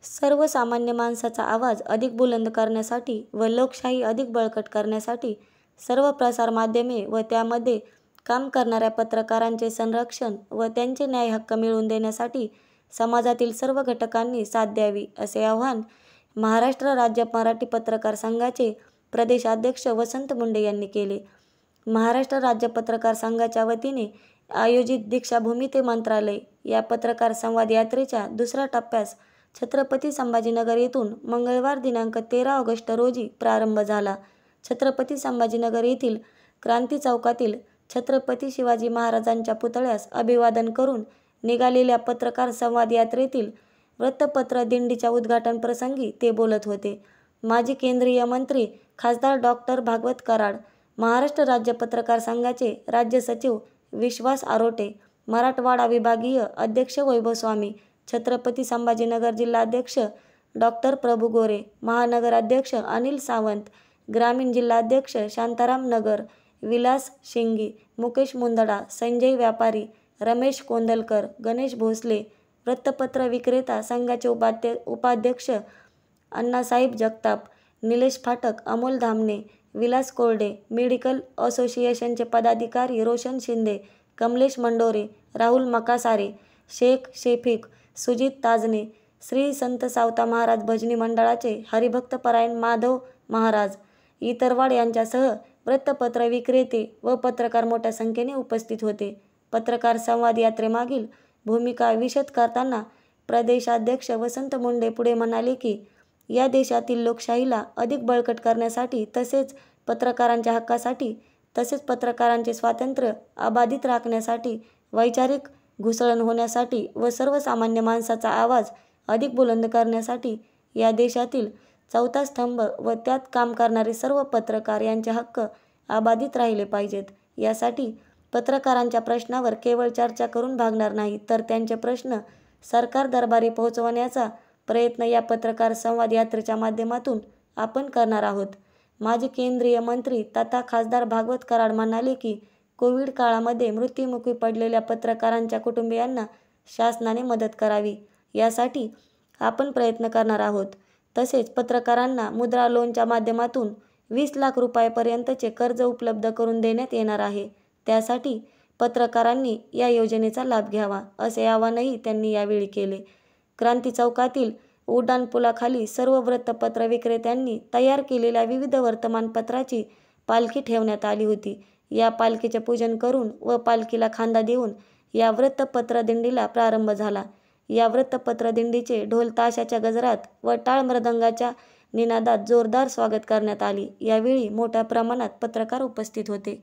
सर्वसामान्य माणसाचा आवाज अधिक बुलंद करण्यासाठी व लोकशाही अधिक बळकट करण्यासाठी सर्व प्रसार माध्यमे व त्यामध्ये काम करणाऱ्या पत्रकारांचे संरक्षण व त्यांचे न्याय हक्क मिळवून देण्यासाठी समाजातील सर्व घटकांनी साथ द्यावी, असे आवाहन महाराष्ट्र राज्य मराठी पत्रकार संघाचे प्रदेशाध्यक्ष वसंत मुंडे यांनी केले. महाराष्ट्र राज्य पत्रकार संघाच्या वतीने आयोजित दीक्षाभूमी ते मंत्रालय या पत्रकार संवाद यात्रेच्या दुसऱ्या टप्प्यास छत्रपती संभाजीनगर येथून मंगळवार दिनांक 13 ऑगस्ट रोजी प्रारंभ झाला. छत्रपती संभाजीनगर येथील क्रांती चौकातील छत्रपती शिवाजी महाराजांच्या पुतळ्यास अभिवादन करून निघालेल्या पत्रकार संवाद यात्रेतील वृत्तपत्र दिंडीच्या उद्घाटन प्रसंगी ते बोलत होते. माजी केंद्रीय मंत्री खासदार डॉक्टर भागवत कराड, महाराष्ट्र राज्य पत्रकार संघाचे राज्य सचिव विश्वास आरोटे, मराठवाडा विभागीय अध्यक्ष वैभव स्वामी, छत्रपती संभाजीनगर जिल्हाध्यक्ष डॉक्टर प्रभू गोरे, महानगर अध्यक्ष अनिल सावंत, ग्रामीण जिल्हाध्यक्ष शांताराम नगर, विलास शिंगी, मुकेश मुंदडा, संजय व्यापारी, रमेश कोंदलकर, गणेश भोसले, वृत्तपत्र विक्रेता संघाचे उपाध्यक्ष अण्णासाहेब जगताप, निलेश फाटक, अमोल धामणे, विलास कोरडे, मेडिकल असोसिएशनचे पदाधिकारी रोशन शिंदे, कमलेश मंडोरे, राहुल मकासारे, शेख शेफिक, सुजित ताजने, श्री संत सावता महाराज भजनी मंडळाचे हरिभक्तपरायण माधव महाराज, इतरवाड यांच्यासह वृत्तपत्र विक्रेते व पत्रकार मोठ्या संख्येने उपस्थित होते. पत्रकार संवाद यात्रेमागील भूमिका विशद करताना प्रदेशाध्यक्ष वसंत मुंडे पुढे म्हणाले की या देशातील लोकशाहीला अधिक बळकट करण्यासाठी तसेच पत्रकारांच्या हक्कासाठी तसेच पत्रकारांचे स्वातंत्र्य अबाधित राखण्यासाठी वैचारिक घुसळण होण्यासाठी व सर्वसामान्य माणसाचा आवाज अधिक बुलंद करण्यासाठी या देशातील चौथा स्तंभ व त्यात काम करणारे सर्व पत्रकार यांचे हक्क अबाधित राहिले पाहिजेत. यासाठी पत्रकारांच्या प्रश्नावर केवळ चर्चा करून भागणार नाही तर त्यांचे प्रश्न सरकार दरबारी पोहोचवण्याचा प्रयत्न या पत्रकार संवाद यात्रेच्या माध्यमातून आपण करणार आहोत. माजी केंद्रीय मंत्री तथा खासदार भागवत कराड म्हणाले की कोविड काळामध्ये मृत्युमुखी पडलेल्या पत्रकारांच्या कुटुंबियांना शासनाने मदत करावी यासाठी आपण प्रयत्न करणार आहोत. तसेच पत्रकारांना मुद्रा लोनच्या माध्यमातून 20 लाख रुपयांपर्यंतचे कर्ज उपलब्ध करून देण्यात येणार आहे. त्यासाठी पत्रकारांनी या योजनेचा लाभ घ्यावा, असे आवाहनही त्यांनी यावेळी केले. क्रांती चौकातील उड्डाणपुलाखाली सर्व वृत्तपत्र विक्रेत्यांनी तयार केलेल्या विविध वर्तमानपत्राची पालखी ठेवण्यात आली होती. या पालखीचे पूजन करून व पालखीला खांदा देऊन या वृत्तपत्र दिंडीला प्रारंभ झाला. या वृत्तपत्र दिंडीचे ढोल ताशाच्या गजरात व टाळ मृदंगाच्या निनादात जोरदार स्वागत करण्यात आले. यावेळी मोठ्या प्रमाणात पत्रकार उपस्थित होते.